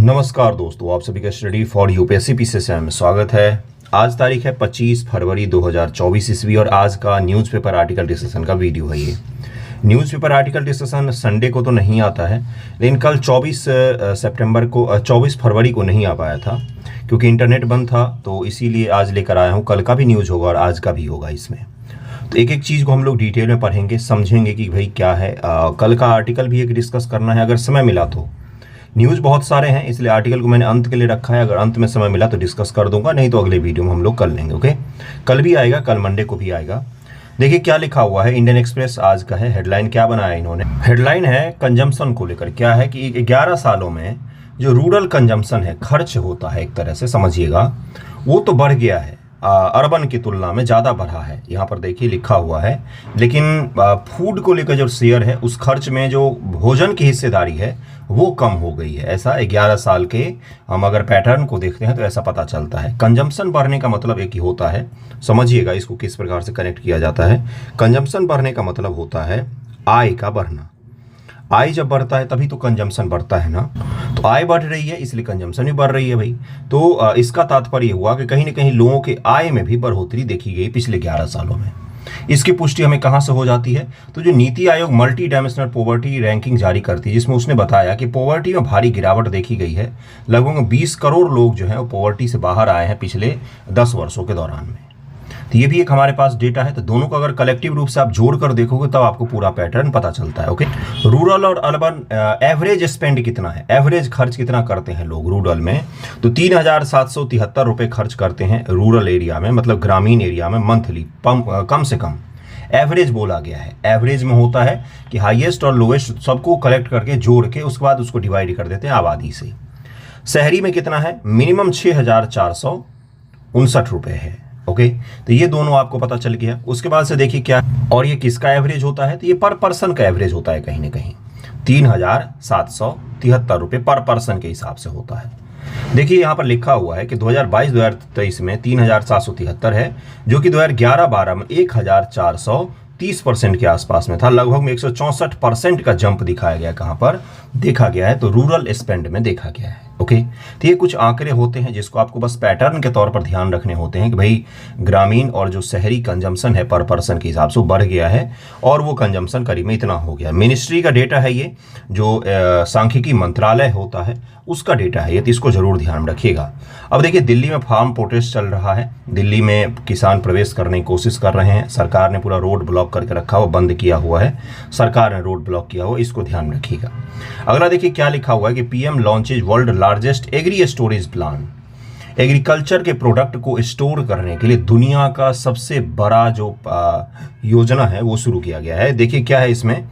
नमस्कार दोस्तों, आप सभी का स्टडी फॉर यूपीएससी पीसीएस में स्वागत है। आज तारीख है 25 फरवरी 2024 ईस्वी और आज का न्यूज़पेपर आर्टिकल डिस्कशन का वीडियो है। ये न्यूज़पेपर आर्टिकल डिस्कशन संडे को तो नहीं आता है, लेकिन कल 24 फरवरी को नहीं आ पाया था क्योंकि इंटरनेट बंद था, तो इसीलिए आज लेकर आया हूँ। कल का भी न्यूज़ होगा और आज का भी होगा। इसमें तो एक एक चीज़ को हम लोग डिटेल में पढ़ेंगे, समझेंगे कि भाई क्या है। कल का आर्टिकल भी एक डिस्कस करना है अगर समय मिला तो। न्यूज़ बहुत सारे हैं इसलिए आर्टिकल को मैंने अंत के लिए रखा है। अगर अंत में समय मिला तो डिस्कस कर दूंगा, नहीं तो अगले वीडियो में हम लोग कर लेंगे। ओके, कल भी आएगा, कल मंडे को भी आएगा। देखिए क्या लिखा हुआ है। इंडियन एक्सप्रेस आज का है। हेडलाइन क्या बनाया इन्होंने? हेडलाइन है कंजम्पशन को लेकर। क्या है कि 11 सालों में जो रूरल कंजम्पशन है, खर्च होता है एक तरह से समझिएगा, वो तो बढ़ गया है, अर्बन की तुलना में ज़्यादा बढ़ा है। यहाँ पर देखिए लिखा हुआ है। लेकिन फूड को लेकर जो शेयर है, उस खर्च में जो भोजन की हिस्सेदारी है वो कम हो गई है। ऐसा 11 साल के हम अगर पैटर्न को देखते हैं तो ऐसा पता चलता है। कंजम्पशन बढ़ने का मतलब एक ही होता है, समझिएगा इसको किस प्रकार से कनेक्ट किया जाता है। कंजम्पशन बढ़ने का मतलब होता है आय का बढ़ना। आय जब बढ़ता है तभी तो कंजम्पशन बढ़ता है ना। तो आय बढ़ रही है इसलिए कंजम्पशन भी बढ़ रही है भाई। तो इसका तात्पर्य हुआ कि कहीं ना कहीं लोगों के आय में भी बढ़ोतरी देखी गई पिछले 11 सालों में। इसकी पुष्टि हमें कहां से हो जाती है? तो जो NITI Aayog multi dimensional poverty ranking जारी करती है, जिसमें उसने बताया कि पॉवर्टी में भारी गिरावट देखी गई है। लगभग 20 करोड़ लोग जो है वो पॉवर्टी से बाहर आए हैं पिछले 10 वर्षों के दौरान में। तो ये भी एक हमारे पास डेटा है। तो दोनों को अगर कलेक्टिव रूप से आप जोड़ कर देखोगे तब आपको पूरा पैटर्न पता चलता है। ओके, रूरल और अर्बन एवरेज स्पेंड कितना है, एवरेज खर्च कितना करते हैं लोग रूरल में? तो 3,773 रुपये खर्च करते हैं रूरल एरिया में, मतलब ग्रामीण एरिया में मंथली, कम से कम। एवरेज बोला गया है। एवरेज में होता है कि हाईएस्ट और लोएस्ट सबको कलेक्ट करके जोड़ के उसके बाद उसको डिवाइड कर देते हैं आबादी से। शहरी में कितना है? मिनिमम 6,459 रुपये है। ओके, तो ये दोनों आपको पता चल गया। उसके बाद से देखिए क्या, और ये किसका एवरेज होता है? तो ये पर पर्सन का एवरेज होता है। कहीं ना कहीं 3,773 रुपये पर पर्सन के हिसाब से होता है। देखिए यहाँ पर लिखा हुआ है कि 2022-2023 में 3,773 है, जो कि 2011-12 में 1,430% के आसपास में था। लगभग में 164% का जंप दिखाया गया। कहाँ पर देखा गया है? तो रूरल स्पेंड में देखा गया है। ओके, तो ये कुछ आंकड़े होते हैं जिसको आपको बस पैटर्न के तौर पर ध्यान रखने होते हैं कि भाई ग्रामीण और जो शहरी कंजम्पशन है पर पर्सन के हिसाब से बढ़ गया है और वो कंजम्पशन करीब में इतना हो गया। मिनिस्ट्री का डेटा है ये, जो सांख्यिकी मंत्रालय होता है उसका डेटा है ये, तो इसको जरूर ध्यान रखिएगा। अब देखिए दिल्ली में फार्म प्रोटेस्ट चल रहा है। दिल्ली में किसान प्रवेश करने की कोशिश कर रहे हैं। सरकार ने पूरा रोड ब्लॉक करके रखा हुआ, बंद किया हुआ है। सरकार ने रोड ब्लॉक किया हुआ, इसको ध्यान रखिएगा। अगला देखिए क्या लिखा हुआ है कि PM launches world largest agri storage plan. Agriculture के प्रोडक्ट को स्टोर करने के लिए दुनिया का सबसे बड़ा जो योजना है वो शुरू किया गया है। देखिए क्या है इसमें,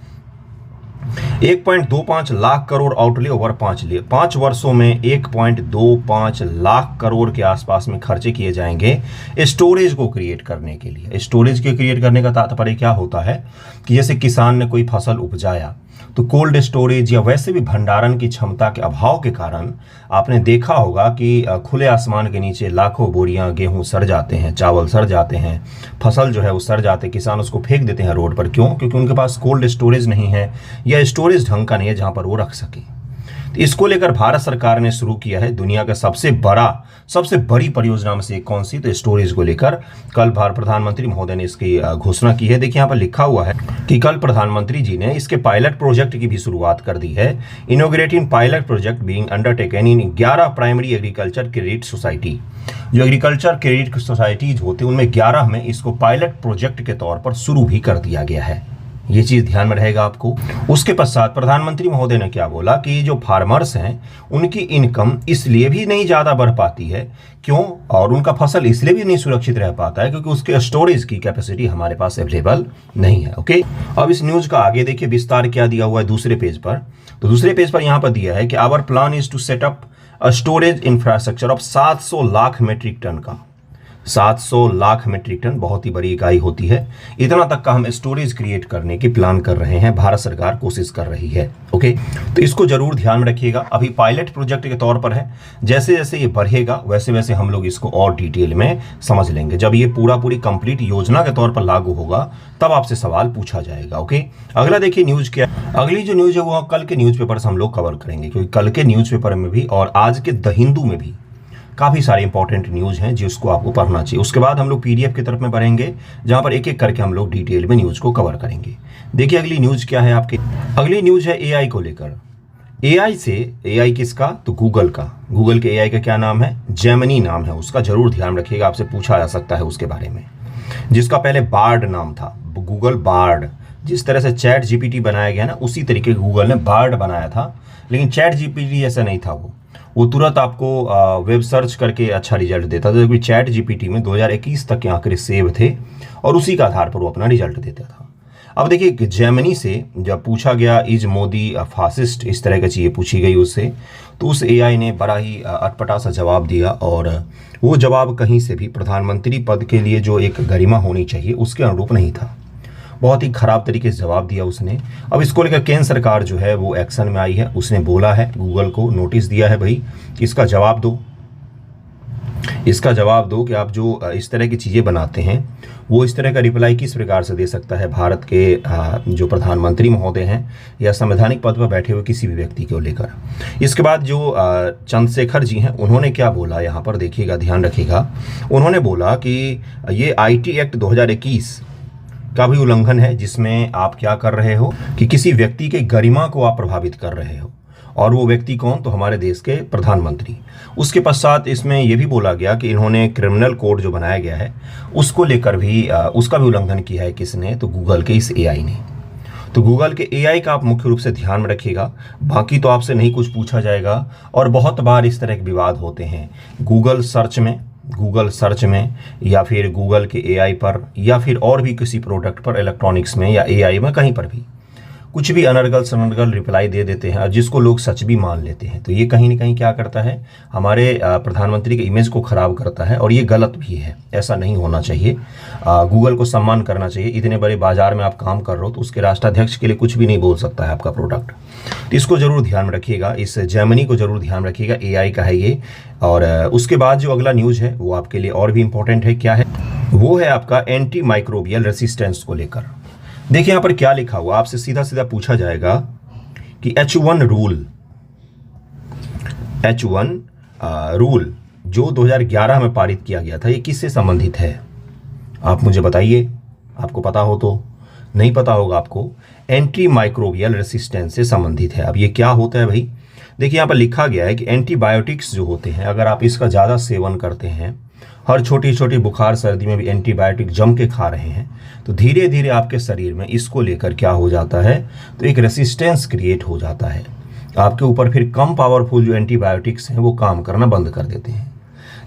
1.25 लाख करोड़ आउटले ओवर 5 वर्षों में 1.25 लाख करोड़ के आसपास में खर्चे किए जाएंगे स्टोरेज को क्रिएट करने के लिए। स्टोरेज को क्रिएट करने का तात्पर्य क्या होता है कि जैसे किसान ने कोई फसल उपजाया तो कोल्ड स्टोरेज या वैसे भी भंडारण की क्षमता के अभाव के कारण आपने देखा होगा कि खुले आसमान के नीचे लाखों बोरियां गेहूं सड़ जाते हैं, चावल सड़ जाते हैं, फसल जो है वो सड़ जाते हैं। किसान उसको फेंक देते हैं रोड पर। क्यों? क्योंकि उनके पास कोल्ड स्टोरेज नहीं है या स्टोरेज ढंग का नहीं है जहां पर वो रख सके। तो इसको लेकर भारत सरकार ने शुरू किया है दुनिया का सबसे बड़ी परियोजना में से एक। कौन सी? तो स्टोरेज को लेकर कल भारत प्रधानमंत्री महोदय ने इसकी घोषणा की है। देखिए यहाँ पर लिखा हुआ है कि कल प्रधानमंत्री जी ने इसके पायलट प्रोजेक्ट की भी शुरुआत कर दी है। Inaugurating pilot project being undertaken इन 11 प्राइमरी एग्रीकल्चर क्रेडिट सोसाइटी। जो एग्रीकल्चर क्रेडिट सोसाइटीज होते हैं उनमें 11 में इसको पायलट प्रोजेक्ट के तौर पर शुरू भी कर दिया गया है। ये चीज ध्यान में रहेगा आपको। उसके पश्चात प्रधानमंत्री महोदय ने क्या बोला कि जो फार्मर्स हैं उनकी इनकम इसलिए भी नहीं ज्यादा बढ़ पाती है। क्यों? और उनका फसल इसलिए भी नहीं सुरक्षित रह पाता है क्योंकि उसके स्टोरेज की कैपेसिटी हमारे पास अवेलेबल नहीं है। ओके, अब इस न्यूज का आगे देखिए विस्तार क्या दिया हुआ है दूसरे पेज पर। तो दूसरे पेज पर यहां पर दिया है कि our plan is to set up storage infrastructure of 700 lakh metric ton का। 700 लाख मेट्रिक टन बहुत ही बड़ी इकाई होती है। इतना तक का हम स्टोरेज क्रिएट करने की प्लान कर रहे हैं, भारत सरकार कोशिश कर रही है। ओके, तो इसको जरूर ध्यान में रखिएगा। अभी पायलट प्रोजेक्ट के तौर पर है, जैसे जैसे ये बढ़ेगा वैसे वैसे हम लोग इसको और डिटेल में समझ लेंगे। जब ये पूरी कंप्लीट योजना के तौर पर लागू होगा तब आपसे सवाल पूछा जाएगा। ओके, अगला देखिए न्यूज क्या, अगली जो न्यूज है वो कल के न्यूज़पेपर से हम लोग कवर करेंगे, क्योंकि कल के न्यूज़पेपर में भी और आज के द हिंदू में भी काफ़ी सारे इंपॉर्टेंट न्यूज़ हैं जिसको आपको पढ़ना चाहिए। उसके बाद हम लोग पीडीएफ की तरफ में बढ़ेंगे, जहां पर एक एक करके हम लोग डिटेल में न्यूज़ को कवर करेंगे। देखिए अगली न्यूज़ क्या है आपके, अगली न्यूज़ है एआई को लेकर। एआई से, एआई किसका, तो गूगल का। गूगल के एआई का क्या नाम है, जेमिनी नाम है उसका, जरूर ध्यान रखिएगा, आपसे पूछा जा सकता है उसके बारे में। जिसका पहले बार्ड नाम था, गूगल बार्ड। जिस तरह से चैट जीपीटी बनाया गया ना, उसी तरीके गूगल ने बार्ड बनाया था, लेकिन चैट जीपीटी ऐसा नहीं था। वो तुरंत आपको वेब सर्च करके अच्छा रिजल्ट देता था, जबकि चैट जीपीटी में 2021 तक के आंकड़े सेव थे और उसी का आधार पर वो अपना रिजल्ट देता था। अब देखिए जेमिनी से जब पूछा गया इज मोदी फासिस्ट, इस तरह की चीज़ें पूछी गई उससे, तो उस एआई ने बड़ा ही अटपटा सा जवाब दिया, और वो जवाब कहीं से भी प्रधानमंत्री पद के लिए जो एक गरिमा होनी चाहिए उसके अनुरूप नहीं था। बहुत ही खराब तरीके से जवाब दिया उसने। अब इसको लेकर केंद्र सरकार जो है वो एक्शन में आई है। उसने बोला है, गूगल को नोटिस दिया है, भाई इसका जवाब दो, इसका जवाब दो कि आप जो इस तरह की चीज़ें बनाते हैं वो इस तरह का रिप्लाई किस प्रकार से दे सकता है भारत के जो प्रधानमंत्री महोदय हैं या संवैधानिक पद पर बैठे हुए किसी भी व्यक्ति को लेकर। इसके बाद जो चंद्रशेखर जी हैं उन्होंने क्या बोला यहाँ पर देखिएगा, ध्यान रखिएगा। उन्होंने बोला कि ये आईटी एक्ट 2021 का भी उल्लंघन है, जिसमें आप क्या कर रहे हो कि किसी व्यक्ति के गरिमा को आप प्रभावित कर रहे हो, और वो व्यक्ति कौन, तो हमारे देश के प्रधानमंत्री। उसके पश्चात इसमें यह भी बोला गया कि इन्होंने क्रिमिनल कोड जो बनाया गया है उसको लेकर भी उसका भी उल्लंघन किया है। किसने, तो गूगल के इस एआई ने। तो गूगल के एआई का आप मुख्य रूप से ध्यान में रखिएगा, बाकी तो आपसे नहीं कुछ पूछा जाएगा। और बहुत बार इस तरह के विवाद होते हैं गूगल सर्च में या फिर गूगल के एआई पर या फिर और भी किसी प्रोडक्ट पर, इलेक्ट्रॉनिक्स में या एआई में, कहीं पर भी कुछ भी अनर्गल सनर्गल रिप्लाई दे देते हैं और जिसको लोग सच भी मान लेते हैं। तो ये कहीं ना कहीं क्या करता है, हमारे प्रधानमंत्री के इमेज को खराब करता है, और ये गलत भी है, ऐसा नहीं होना चाहिए। गूगल को सम्मान करना चाहिए। इतने बड़े बाजार में आप काम कर रहे हो तो उसके राष्ट्राध्यक्ष के लिए कुछ भी नहीं बोल सकता है आपका प्रोडक्ट। तो इसको जरूर ध्यान में रखिएगा, इस जेमिनी को जरूर ध्यान रखिएगा, एआई का है ये। और उसके बाद जो अगला न्यूज़ है वो आपके लिए और भी इंपॉर्टेंट है। क्या है, वो है आपका एंटी माइक्रोबियल रेसिस्टेंस को लेकर। देखिए यहाँ पर क्या लिखा हुआ, आपसे सीधा सीधा पूछा जाएगा कि H1 रूल जो 2011 में पारित किया गया था, ये किससे संबंधित है, आप मुझे बताइए। आपको पता हो तो, नहीं पता होगा आपको, एंटी माइक्रोबियल रेसिस्टेंस से संबंधित है। अब ये क्या होता है भाई, देखिए यहाँ पर लिखा गया है कि एंटीबायोटिक्स जो होते हैं, अगर आप इसका ज़्यादा सेवन करते हैं, हर छोटी छोटी बुखार सर्दी में भी एंटीबायोटिक जम के खा रहे हैं, तो धीरे धीरे आपके शरीर में इसको लेकर क्या हो जाता है, तो एक रेसिस्टेंस क्रिएट हो जाता है आपके ऊपर। फिर कम पावरफुल जो एंटीबायोटिक्स हैं वो काम करना बंद कर देते हैं।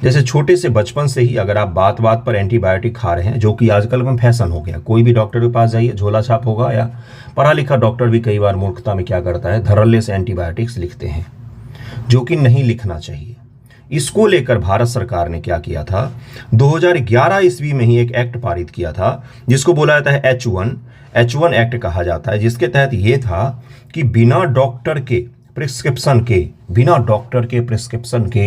जैसे छोटे से बचपन से ही अगर आप बात बात पर एंटीबायोटिक खा रहे हैं, जो कि आजकल में फैशन हो गया, कोई भी डॉक्टर के पास जाइए झोला छाप होगा, या पढ़ा लिखा डॉक्टर भी कई बार मूर्खता में क्या करता है, धड़ल्ले से एंटीबायोटिक्स लिखते हैं, जो कि नहीं लिखना चाहिए। इसको लेकर भारत सरकार ने क्या किया था, 2011 ईस्वी में ही एक एक्ट पारित किया था, जिसको बोला जाता है H1 एक्ट कहा जाता है, जिसके तहत ये था कि बिना डॉक्टर के प्रिस्क्रिप्शन के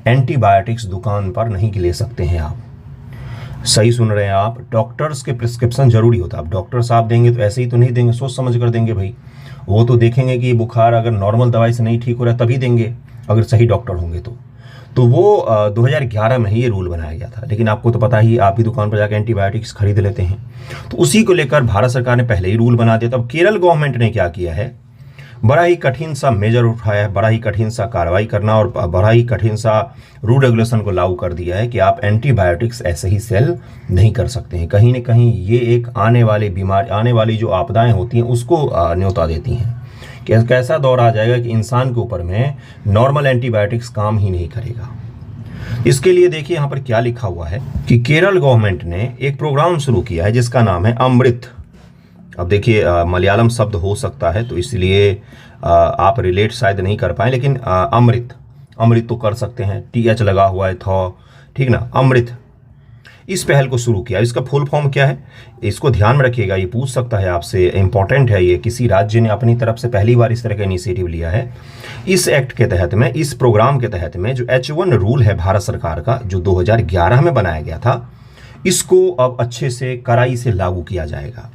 एंटीबायोटिक्स दुकान पर नहीं ले सकते हैं आप। सही सुन रहे हैं आप, डॉक्टर्स के प्रिस्क्रिप्शन जरूरी होता है। आप डॉक्टर साहब देंगे तो ऐसे ही तो नहीं देंगे, सोच समझ कर देंगे भाई। वो तो देखेंगे कि बुखार अगर नॉर्मल दवाई से नहीं ठीक हो रहा है तभी देंगे, अगर सही डॉक्टर होंगे तो वो 2011 में ही ये रूल बनाया गया था। लेकिन आपको तो पता ही, आप भी दुकान पर जाकर एंटीबायोटिक्स खरीद लेते हैं, तो उसी को लेकर भारत सरकार ने पहले ही रूल बना दिया। तब केरल गवर्नमेंट ने क्या किया है, बड़ा ही कठिन सा मेजर उठाया है, बड़ा ही कठिन सा कार्रवाई करना और बड़ा ही कठिन सा रूल रेगुलेशन को लागू कर दिया है कि आप एंटीबायोटिक्स ऐसे ही सेल नहीं कर सकते हैं। कहीं ना कहीं ये एक आने वाली जो आपदाएं होती हैं उसको न्योता देती हैं कि कैसा दौर आ जाएगा कि इंसान के ऊपर में नॉर्मल एंटीबायोटिक्स काम ही नहीं करेगा। इसके लिए देखिए यहाँ पर क्या लिखा हुआ है कि केरल गवर्नमेंट ने एक प्रोग्राम शुरू किया है जिसका नाम है अमृत। अब देखिए मलयालम शब्द हो सकता है तो इसलिए आप रिलेट शायद नहीं कर पाए, लेकिन अमृत तो कर सकते हैं, TH लगा हुआ है, ठीक ना, अमृत। इस पहल को शुरू किया। इसका फुल फॉर्म क्या है, इसको ध्यान में रखिएगा, ये पूछ सकता है आपसे, इंपॉर्टेंट है ये। किसी राज्य ने अपनी तरफ से पहली बार इस तरह का इनिशिएटिव लिया है। इस एक्ट के तहत में, इस प्रोग्राम के तहत में जो H1 रूल है भारत सरकार का, जो 2011 में बनाया गया था, इसको अब अच्छे से कड़ाई से लागू किया जाएगा।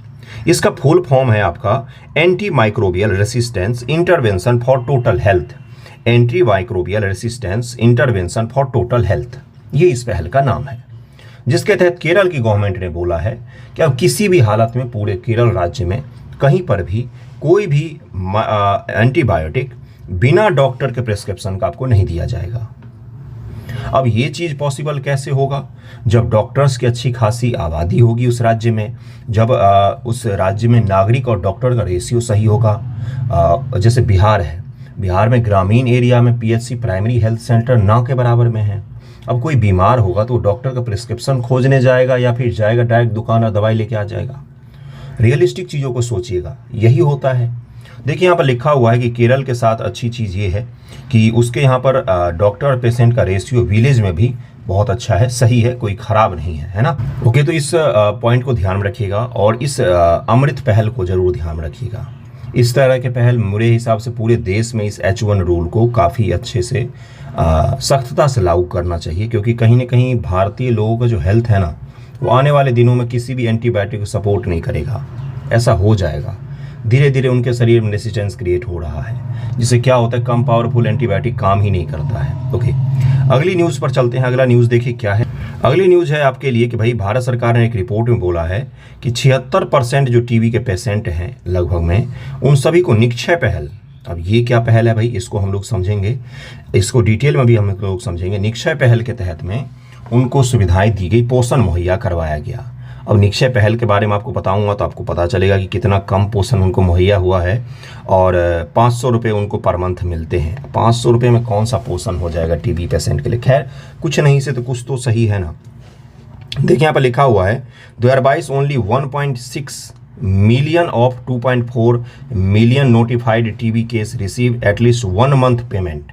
इसका फुल फॉर्म है आपका anti microbial resistance intervention for total health. Anti microbial resistance intervention for total health, ये इस पहल का नाम है, जिसके तहत केरल की गवर्नमेंट ने बोला है कि अब किसी भी हालत में पूरे केरल राज्य में कहीं पर भी कोई भी एंटीबायोटिक बिना डॉक्टर के प्रिस्क्रिप्शन का आपको नहीं दिया जाएगा। अब ये चीज़ पॉसिबल कैसे होगा, जब डॉक्टर्स की अच्छी खासी आबादी होगी उस राज्य में, जब उस राज्य में नागरिक और डॉक्टर का रेशियो सही होगा। जैसे बिहार है, बिहार में ग्रामीण एरिया में पीएचसी प्राइमरी हेल्थ सेंटर ना के बराबर में है। अब कोई बीमार होगा तो डॉक्टर का प्रिस्क्रिप्शन खोजने जाएगा या फिर जाएगा डायरेक्ट दुकान और दवाई लेके आ जाएगा। रियलिस्टिक चीज़ों को सोचिएगा, यही होता है। देखिए यहाँ पर लिखा हुआ है कि केरल के साथ अच्छी चीज़ ये है कि उसके यहाँ पर डॉक्टर और पेशेंट का रेशियो विलेज में भी बहुत अच्छा है, सही है, कोई खराब नहीं है ना। ओके, तो इस पॉइंट को ध्यान में रखिएगा और इस अमृत पहल को जरूर ध्यान में रखिएगा। इस तरह के पहल मेरे हिसाब से पूरे देश में इस H1 रूल को काफ़ी अच्छे से सख्तता से लागू करना चाहिए, क्योंकि कहीं ना कहीं भारतीय लोगों का जो हेल्थ है ना, वो आने वाले दिनों में किसी भी एंटीबायोटिक को सपोर्ट नहीं करेगा। ऐसा हो जाएगा, धीरे धीरे उनके शरीर में रेसिस्टेंस क्रिएट हो रहा है, जिससे क्या होता है, कम पावरफुल एंटीबायोटिक काम ही नहीं करता है। ओके, अगली न्यूज़ पर चलते हैं। अगला न्यूज़ देखिए क्या है। अगली न्यूज़ है आपके लिए कि भाई भारत सरकार ने एक रिपोर्ट में बोला है कि 76% जो टीबी के पेशेंट हैं लगभग में, उन सभी को निक्षय पहल। अब ये क्या पहल है भाई, इसको हम लोग समझेंगे, इसको डिटेल में भी हम लोग समझेंगे। निक्षय पहल के तहत में उनको सुविधाएं दी गई, पोषण मुहैया करवाया गया। अब निक्षय पहल के बारे में आपको बताऊंगा तो आपको पता चलेगा कि कितना कम पोषण उनको मुहैया हुआ है, और 500 रुपये उनको पर मंथ मिलते हैं। 500 रुपये में कौन सा पोषण हो जाएगा टीबी पेशेंट के लिए। खैर, कुछ नहीं से तो कुछ तो सही है ना। देखिए यहाँ पर लिखा हुआ है 2022 only 1.6 million of 2.4 million notified TB case receive at least 1 month payment.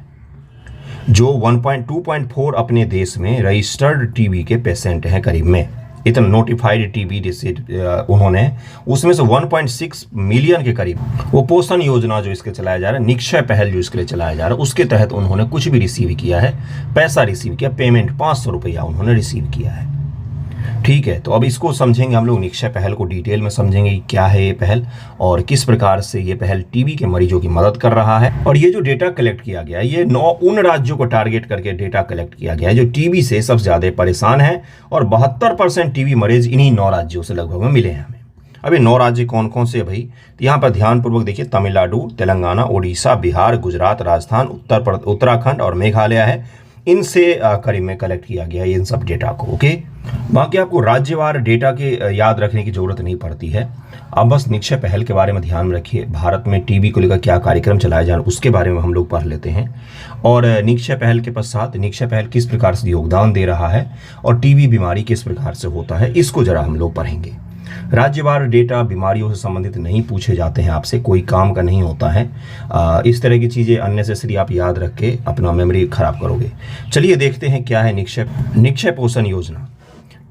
जो 2.4 अपने देश में रजिस्टर्ड टीबी के पेशेंट हैं करीब में, इतना नोटिफाइड टीबी उन्होंने, उसमें से 1.6 मिलियन के करीब वो पोषण योजना जो इसके चलाया जा रहा है, निक्षय पहल जो इसके लिए चलाया जा रहा है, उसके तहत उन्होंने कुछ भी रिसीव किया है, पैसा रिसीव किया, पेमेंट 500 रुपया उन्होंने रिसीव किया है। ठीक है, तो अब इसको समझेंगे हम लोग, निक्षय पहल को डिटेल में समझेंगे कि क्या है ये पहल और किस प्रकार से ये पहल टीबी के मरीजों की मदद कर रहा है। और ये जो डेटा कलेक्ट किया गया है, ये 9 उन राज्यों को टारगेट करके डेटा कलेक्ट किया गया है जो टीबी से सबसे ज़्यादा परेशान हैं, और 72% टीबी मरीज इन्हीं 9 राज्यों से लगभग में मिले हैं हमें। अब ये 9 राज्य कौन कौन से है भाई, तो यहाँ पर ध्यानपूर्वक देखिए, तमिलनाडु, तेलंगाना, उड़ीसा, बिहार, गुजरात, राजस्थान, उत्तराखंड और मेघालय है। इनसे करीब में कलेक्ट किया गया है इन सब डेटा को। ओके, बाकी आपको राज्यवार डेटा के याद रखने की जरूरत नहीं पड़ती है। अब बस निक्षय पहल के बारे में ध्यान में रखिए। भारत में टीबी को लेकर क्या कार्यक्रम चलाए जा रहे हैं उसके बारे में हम लोग पढ़ लेते हैं, और निक्षय पहल के पश्चात निक्षय पहल किस प्रकार से योगदान दे रहा है और टीबी बीमारी किस प्रकार से होता है, इसको जरा हम लोग पढ़ेंगे। राज्यवार डेटा बीमारियों से संबंधित नहीं पूछे जाते हैं आपसे, कोई काम का नहीं होता है। इस तरह की चीज़ें अननेसेसरी आप याद रख के अपना मेमोरी खराब करोगे। चलिए देखते हैं क्या है निक्षय पोषण योजना।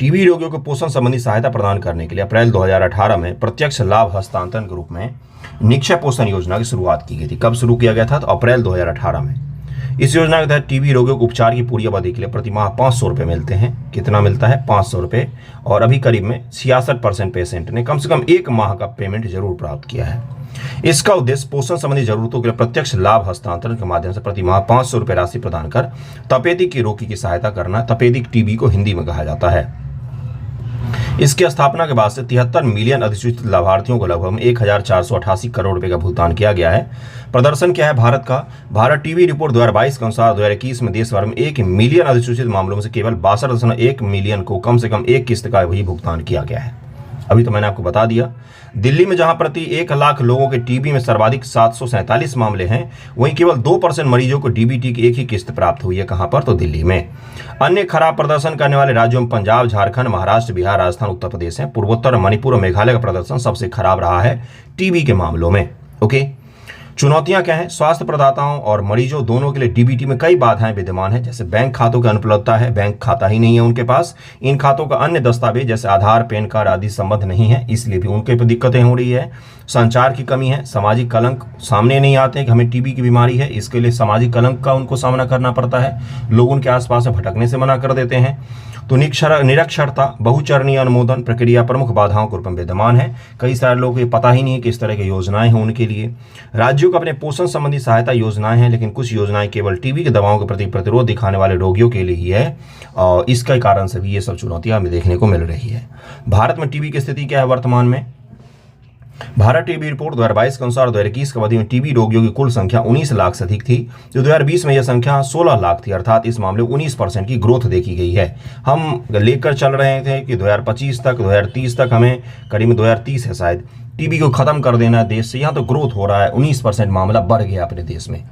टीबी रोगियों को पोषण संबंधी सहायता प्रदान करने के लिए अप्रैल 2018 में प्रत्यक्ष लाभ हस्तांतरण के रूप में निक्षय पोषण योजना की शुरुआत की गई थी। कब शुरू किया गया था, तो अप्रैल 2018 में। इस योजना के तहत टीबी रोगियों को उपचार की पूरी अवधि के लिए प्रति माह 500 रुपये मिलते हैं। कितना मिलता है, 500 रुपये। और अभी करीब में 66% पेशेंट ने कम से कम 1 माह का पेमेंट जरूर प्राप्त किया है। इसका उद्देश्य पोषण संबंधी जरूरतों के लिए प्रत्यक्ष लाभ हस्तांतरण के माध्यम से प्रति माह 500 रुपये राशि प्रदान कर तपेदिक के रोगी की सहायता करना। तपेदिक टीबी को हिंदी में कहा जाता है। इसकी स्थापना के बाद से 73 मिलियन अधिसूचित लाभार्थियों को लगभग 1488 करोड़ रुपए का भुगतान किया गया है। प्रदर्शन क्या है भारत का, भारत टीबी रिपोर्ट 2022 के अनुसार 2021 में देश भर में 1 मिलियन अधिसूचित मामलों में से केवल 62.1 मिलियन को कम से कम 1 किस्त का ही भुगतान किया गया है। अभी तो मैंने आपको बता दिया। दिल्ली में जहां प्रति 1 लाख लोगों के टीबी में सर्वाधिक 747 मामले हैं, वहीं केवल 2% मरीजों को डीबीटी की एक ही किस्त प्राप्त हुई है। कहां पर, तो दिल्ली में। अन्य खराब प्रदर्शन करने वाले राज्यों में पंजाब, झारखंड, महाराष्ट्र, बिहार, राजस्थान, उत्तर प्रदेश हैं। पूर्वोत्तर, मणिपुर और मेघालय का प्रदर्शन सबसे खराब रहा है टीबी के मामलों में। ओके, चुनौतियां क्या हैं? स्वास्थ्य प्रदाताओं और मरीजों दोनों के लिए डीबीटी में कई बाधाएं विद्यमान है, जैसे बैंक खातों की अनुपलब्धता है, बैंक खाता ही नहीं है उनके पास, इन खातों का अन्य दस्तावेज जैसे आधार, पैन कार्ड आदि संबंध नहीं है, इसलिए भी उनके पर दिक्कतें हो रही है। संचार की कमी है, सामाजिक कलंक सामने नहीं आते हैं कि हमें टीबी की बीमारी है, इसके लिए सामाजिक कलंक का उनको सामना करना पड़ता है, लोग उनके आसपास से भटकने से मना कर देते हैं। तो निरक्षरता, बहुचरणीय अनुमोदन प्रक्रिया प्रमुख बाधाओं के रूप में विद्यमान है। कई सारे लोगों को ये पता ही नहीं है कि इस तरह की योजनाएं हैं उनके लिए। राज्यों को अपने पोषण संबंधी सहायता योजनाएं हैं, लेकिन कुछ योजनाएं केवल टीबी की दवाओं के प्रति प्रतिरोध दिखाने वाले रोगियों के लिए ही है, और इसके कारण से भी ये सब चुनौतियां हमें देखने को मिल रही है। भारत में टीबी की स्थिति क्या है वर्तमान में? भारत टीबी रिपोर्ट 2022 के अनुसार 2021 की अवधि में टीबी रोगियों की कुल संख्या 19 लाख से अधिक थी, जो 2020 में यह संख्या 16 लाख थी, अर्थात इस मामले में 19% की ग्रोथ देखी गई है। हम लेकर चल रहे थे कि 2025 तक, 2030 तक हमें, करीब 2030 है शायद, टीबी को खत्म कर देना है देश से। यहाँ तो ग्रोथ हो रहा है, 19% मामला बढ़ गया अपने देश में।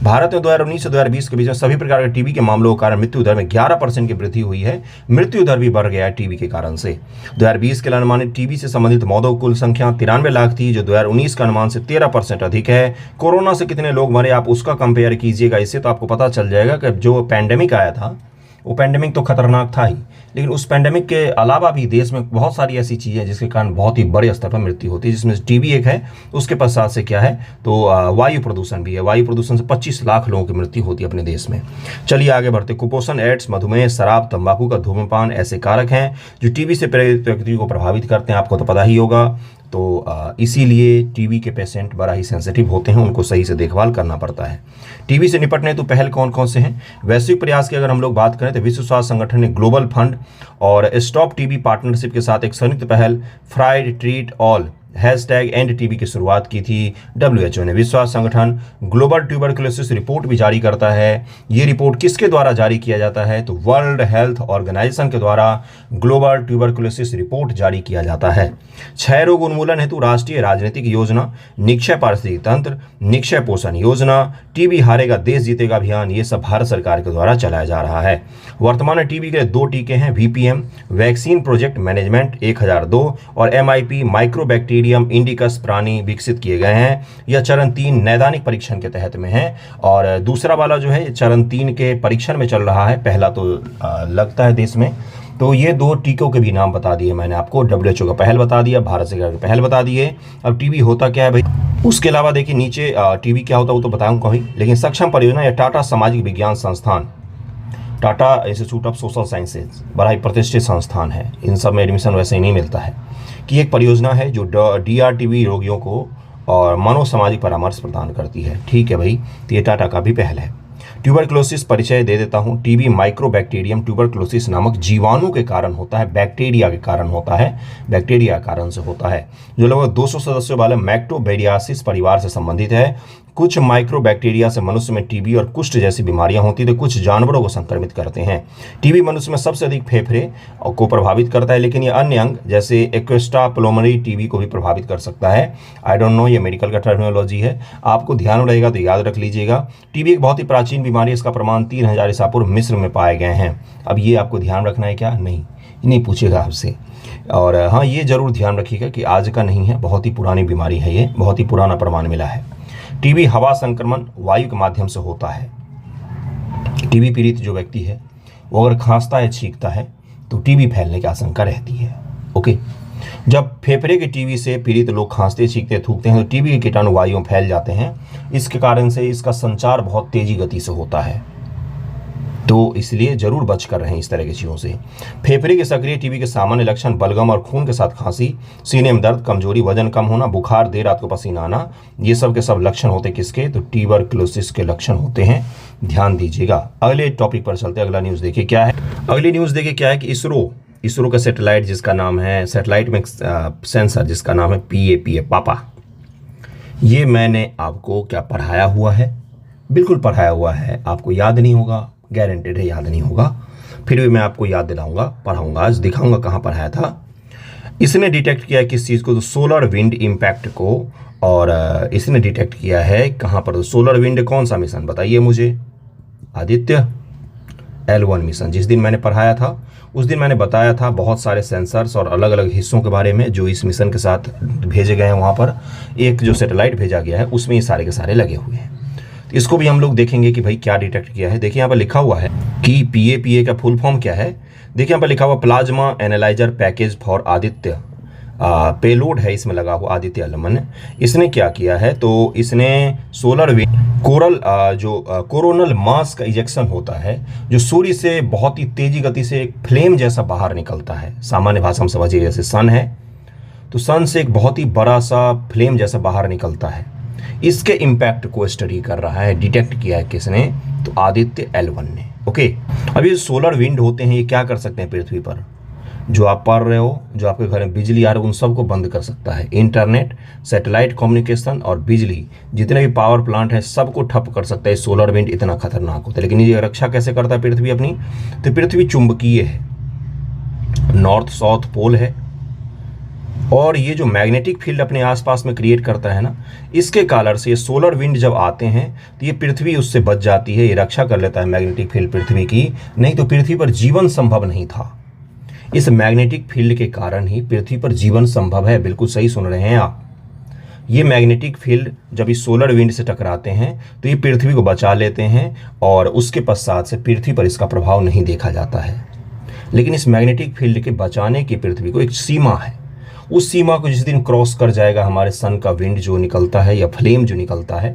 भारत में 2019 से 2020 के बीच में सभी प्रकार के टीबी के मामलों के कारण मृत्यु दर में 11% की वृद्धि हुई है। मृत्यु दर भी बढ़ गया है टीबी के कारण से। 2020 के अनुमानित टीबी से संबंधित मौतों की कुल संख्या 93 लाख थी, जो 2019 का अनुमान से 13% अधिक है। कोरोना से कितने लोग मरे आप उसका कंपेयर कीजिएगा इससे, तो आपको पता चल जाएगा कि जो पैंडेमिक आया था वो पैंडेमिक तो खतरनाक था ही, लेकिन उस पैंडेमिक के अलावा भी देश में बहुत सारी ऐसी चीज़ें जिसके कारण बहुत ही बड़े स्तर पर मृत्यु होती है, जिसमें टीबी एक है। उसके पश्चात से क्या है, तो वायु प्रदूषण भी है। वायु प्रदूषण से 25 लाख लोगों की मृत्यु होती है अपने देश में। चलिए आगे बढ़ते। कुपोषण, एड्स, मधुमेह, शराब, तंबाकू का धूम्रपान ऐसे कारक हैं जो टीबी से पीड़ित व्यक्ति को प्रभावित करते हैं, आपको तो पता ही होगा। तो इसीलिए टीबी के पेशेंट बड़ा ही सेंसिटिव होते हैं, उनको सही से देखभाल करना पड़ता है। टीबी से निपटने तो पहल कौन कौन से हैं? वैश्विक प्रयास की अगर हम लोग बात करें तो विश्व स्वास्थ्य संगठन ने ग्लोबल फंड और स्टॉप टीबी पार्टनरशिप के साथ एक संयुक्त पहल fried treat all #end TB की शुरुआत की थी। WHO ने, विश्व स्वास्थ्य संगठन ग्लोबल ट्यूबरकुलोसिस रिपोर्ट भी जारी करता है। ये रिपोर्ट किसके द्वारा जारी किया जाता है? तो वर्ल्ड हेल्थ ऑर्गेनाइजेशन के द्वारा ग्लोबल ट्यूबरकुलोसिस रिपोर्ट जारी किया जाता है। क्षय रोग उन्मूलन हेतु राष्ट्रीय राजनीतिक योजना, निक्षय पारिस्थितिक तंत्र, निक्षय पोषण योजना, टीबी हारेगा देश जीतेगा अभियान, ये सब भारत सरकार के द्वारा चलाया जा रहा है। वर्तमान में टीबी के 2 टीके हैं, VPM वैक्सीन प्रोजेक्ट मैनेजमेंट 1002 और MIP माइक्रोबैक्टीरियम इंडिकस प्राणी विकसित किए गए हैं। यह चरण 3 नैदानिक परीक्षण के तहत में है, और दूसरा वाला जो है चरण 3 के परीक्षण में चल रहा है। पहला तो लगता है देश में। तो ये 2 टीकों के भी नाम बता दिए मैंने आपको। WHO का पहल बता दिया, भारत सरकार का पहल बता दिए। अब टीबी होता क्या है भाई, उसके अलावा देखिए नीचे टीबी क्या होता है वो तो बताऊंगा ही, लेकिन सक्षम परियोजना या टाटा सामाजिक विज्ञान संस्थान, Tata institute of social sciences, बड़ा ही प्रतिष्ठित संस्थान है, इन सब में एडमिशन वैसे ही नहीं मिलता है, कि एक परियोजना है जो DRTB रोगियों को और मनोसामाजिक परामर्श प्रदान करती है। ठीक है भाई, तो ये टाटा का भी पहल है। ट्यूबरकुलोसिस परिचय दे देता हूँ। टीबी माइक्रोबैक्टीरियम ट्यूबरकुलोसिस नामक जीवाणु के कारण होता है, बैक्टीरिया के कारण होता है, बैक्टीरिया के कारण से होता है, जो लगभग 200 सदस्यों वाले मैक्टोबैरियासिस परिवार से संबंधित है। कुछ माइक्रोबैक्टीरिया से मनुष्य में टीबी और कुष्ठ जैसी बीमारियां होती है, तो कुछ जानवरों को संक्रमित करते हैं। टीबी मनुष्य में सबसे अधिक फेफड़े को प्रभावित करता है, लेकिन ये अन्य अंग जैसे एक्वेस्ट्रा पुल्मोनरी टीबी को भी प्रभावित कर सकता है। आई डोंट नो, ये मेडिकल का टर्मिनोलॉजी है, आपको ध्यान में रहेगा तो याद रख लीजिएगा। टीबी एक बहुत ही प्राचीन बीमारी है, इसका प्रमाण 3000 ईसा पूर्व मिस्र में पाए गए हैं। अब ये आपको ध्यान रखना है क्या? नहीं पूछेगा आपसे। और हाँ, ये जरूर ध्यान रखिएगा कि आज का नहीं है, बहुत ही पुरानी बीमारी है, ये बहुत ही पुराना प्रमाण मिला है। टीबी हवा संक्रमण वायु के माध्यम से होता है। टीबी पीड़ित जो व्यक्ति है वो अगर खांसता है, छींकता है, तो टीबी फैलने की आशंका रहती है। ओके, जब फेफड़े के टीबी से पीड़ित लोग खांसते, छींकते, थूकते हैं तो टीबी के कीटाणु वायु में फैल जाते हैं। इसके कारण से इसका संचार बहुत तेजी गति से होता है, तो इसलिए जरूर बच कर रहें इस तरह की चीज़ों से। फेफड़े के सक्रिय टीबी के सामान्य लक्षण बलगम और खून के साथ खांसी, सीने में दर्द, कमजोरी, वजन कम होना, बुखार, देर रात को पसीना आना, ये सब के सब लक्षण होते किसके? तो ट्यूबरकुलोसिस के लक्षण होते हैं, ध्यान दीजिएगा। अगले टॉपिक पर चलते हैं। अगला न्यूज़ देखिए क्या है। अगली न्यूज़ देखिए क्या है कि इसरो का सैटेलाइट जिसका नाम है, सैटेलाइट में सेंसर जिसका नाम है PAPA, पापा, ये मैंने आपको क्या पढ़ाया हुआ है? बिल्कुल पढ़ाया हुआ है, आपको याद नहीं होगा, गारंटेड है याद नहीं होगा, फिर भी मैं आपको याद दिलाऊंगा, पढ़ाऊंगा, आज दिखाऊंगा कहाँ पढ़ाया था। इसने डिटेक्ट किया किस चीज़ को? तो सोलर विंड इम्पैक्ट को, और इसने डिटेक्ट किया है कहाँ पर? तो सोलर विंड कौन सा मिशन बताइए मुझे? Aditya, L1 mission. जिस दिन मैंने पढ़ाया था उस दिन मैंने बताया था बहुत सारे सेंसर्स और अलग अलग हिस्सों के बारे में जो इस मिशन के साथ भेजे गए हैं। वहाँ पर एक जो सैटेलाइट भेजा गया है उसमें ये सारे के सारे लगे हुए हैं। तो इसको भी हम लोग देखेंगे कि भाई क्या डिटेक्ट किया है। देखिए यहाँ पर लिखा हुआ है कि PAPA का फुल फॉर्म क्या है। देखिए यहाँ पर लिखा हुआ plasma analyser package for Aditya. Payload है इसमें लगा हुआ आदित्य L1। इसने क्या किया है, तो इसने सोलर विंड कोरोनल मास का इजेक्शन होता है जो सूर्य से बहुत ही तेजी गति से एक फ्लेम जैसा बाहर निकलता है। सामान्य भाषा में समझिए, जैसे सन है तो सन से एक बहुत ही बड़ा सा फ्लेम जैसा बाहर निकलता है। इसके इम्पैक्ट को स्टडी कर रहा है, डिटेक्ट किया है किसने, तो आदित्य L1 ने। ओके, अब ये सोलर विंड होते हैं, ये क्या कर सकते हैं पृथ्वी पर, जो आप पढ़ रहे हो, जो आपके घर में बिजली आ रही है, उन सबको बंद कर सकता है। इंटरनेट, सैटेलाइट कम्युनिकेशन और बिजली, जितने भी पावर प्लांट हैं सबको ठप कर सकता है। सोलर विंड इतना खतरनाक होता है। लेकिन ये रक्षा कैसे करता है पृथ्वी अपनी, तो पृथ्वी चुंबकीय है, नॉर्थ साउथ पोल है, और ये जो मैग्नेटिक फील्ड अपने आसपास में क्रिएट करता है ना, इसके कारण से ये सोलर विंड जब आते हैं तो ये पृथ्वी उससे बच जाती है, ये रक्षा कर लेता है मैग्नेटिक फील्ड पृथ्वी की। नहीं तो पृथ्वी पर जीवन संभव नहीं था। इस मैग्नेटिक फील्ड के कारण ही पृथ्वी पर जीवन संभव है। बिल्कुल सही सुन रहे हैं आप। ये मैग्नेटिक फील्ड जब इस सोलर विंड से टकराते हैं तो ये पृथ्वी को बचा लेते हैं और उसके पश्चात से पृथ्वी पर इसका प्रभाव नहीं देखा जाता है। लेकिन इस मैग्नेटिक फील्ड के बचाने की पृथ्वी को एक सीमा है। उस सीमा को जिस दिन क्रॉस कर जाएगा हमारे सन का विंड जो निकलता है या फ्लेम जो निकलता है,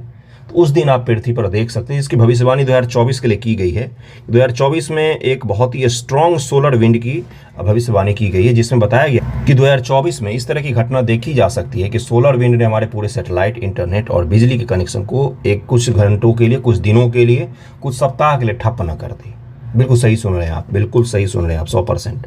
तो उस दिन आप पृथ्वी पर देख सकते हैं। इसकी भविष्यवाणी 2024 के लिए की गई है। 2024 में एक बहुत ही स्ट्रॉन्ग सोलर विंड की भविष्यवाणी की गई है, जिसमें बताया गया कि 2024 में इस तरह की घटना देखी जा सकती है कि सोलर विंड ने हमारे पूरे सैटेलाइट, इंटरनेट और बिजली के कनेक्शन को एक कुछ घंटों के लिए, कुछ दिनों के लिए, कुछ सप्ताह के लिए ठप न कर दी। बिल्कुल सही सुन रहे हैं आप, बिल्कुल सही सुन रहे हैं आप, 100%।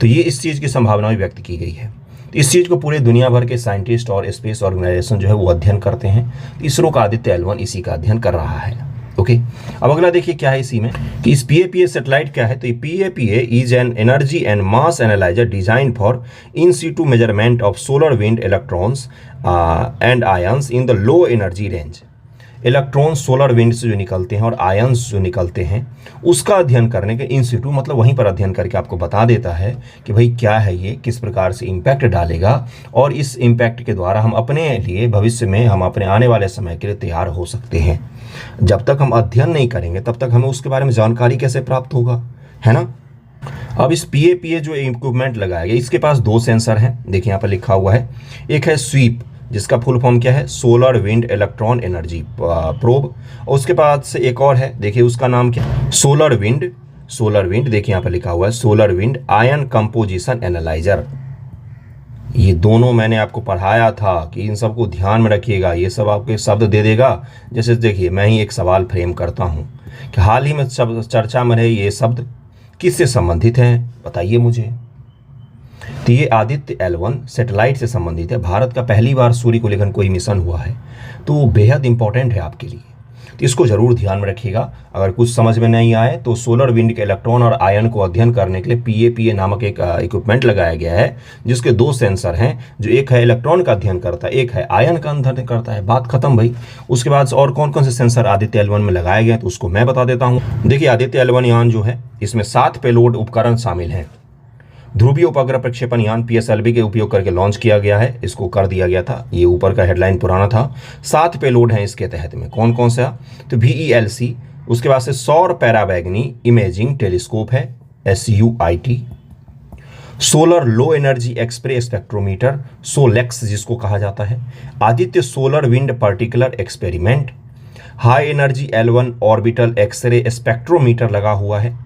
तो ये इस चीज़ की संभावना भी व्यक्त की गई है। इस चीज़ को पूरे दुनिया भर के साइंटिस्ट और स्पेस ऑर्गेनाइजेशन जो है वो अध्ययन करते हैं। इसरो का आदित्य L1 इसी का अध्ययन कर रहा है। ओके, अब अगला देखिए क्या है इसी में कि इस PAPA सैटेलाइट क्या है। तो ये PAPA is an energy and mass analyser design for in situ measurement of solar wind electrons and ions in the low energy range. Electron solar wind से जो निकलते हैं और आयंस जो निकलते हैं उसका अध्ययन करने के इन सिटू, मतलब वहीं पर अध्ययन करके आपको बता देता है कि भाई क्या है ये, किस प्रकार से इम्पैक्ट डालेगा, और इस इम्पैक्ट के द्वारा हम अपने लिए भविष्य में, हम अपने आने वाले समय के लिए तैयार हो सकते हैं। जब तक हम अध्ययन नहीं करेंगे तब तक हमें उसके बारे में जानकारी कैसे प्राप्त होगा, है ना। अब इस PAPA जो इक्विपमेंट लगाया गया, इसके पास 2 सेंसर हैं। देखिए यहाँ पर लिखा हुआ है, एक है स्वीप, जिसका फुल फॉर्म क्या है, solar wind electron energy probe, और उसके बाद से एक और है, देखिए उसका नाम क्या है, सोलर विंड देखिए यहाँ पर लिखा हुआ है solar wind ion composition analyser. ये दोनों मैंने आपको पढ़ाया था कि इन सबको ध्यान में रखिएगा। ये सब आपके शब्द दे देगा। जैसे देखिए मैं ही एक सवाल फ्रेम करता हूँ कि हाल ही में चर्चा में रहे ये शब्द किससे संबंधित हैं, बताइए मुझे। तो ये आदित्य L1 सैटेलाइट से संबंधित है। भारत का पहली बार सूर्य को लेकर कोई मिशन हुआ है, तो वो बेहद इंपॉर्टेंट है आपके लिए। तो इसको जरूर ध्यान में रखिएगा। अगर कुछ समझ में नहीं आए तो सोलर विंड के इलेक्ट्रॉन और आयन को अध्ययन करने के लिए PAPA नामक एक इक्विपमेंट लगाया गया है, जिसके 2 सेंसर हैं, जो एक है इलेक्ट्रॉन का अध्ययन करता है, एक है आयन का अध्ययन करता है। बात खत्म भाई। उसके बाद और कौन कौन से सेंसर आदित्य L1 में लगाए गए तो उसको मैं बता देता हूँ। देखिए आदित्य L1 यान जो है इसमें 7 पेलोड उपकरण शामिल हैं। ध्रुवीय उपग्रह प्रक्षेपण यान PSLV के उपयोग करके लॉन्च किया गया है, इसको कर दिया गया था। ये ऊपर का हेडलाइन पुराना था। 7 पेलोड हैं इसके तहत में। कौन कौन सा, तो VELC, उसके बाद से सौर पैराबैगनी इमेजिंग टेलीस्कोप है SUIT, solar low energy X-ray spectrometer SOLEX जिसको कहा जाता है, Aditya solar wind particular experiment, high energy L1 orbital X-ray spectrometer लगा हुआ है,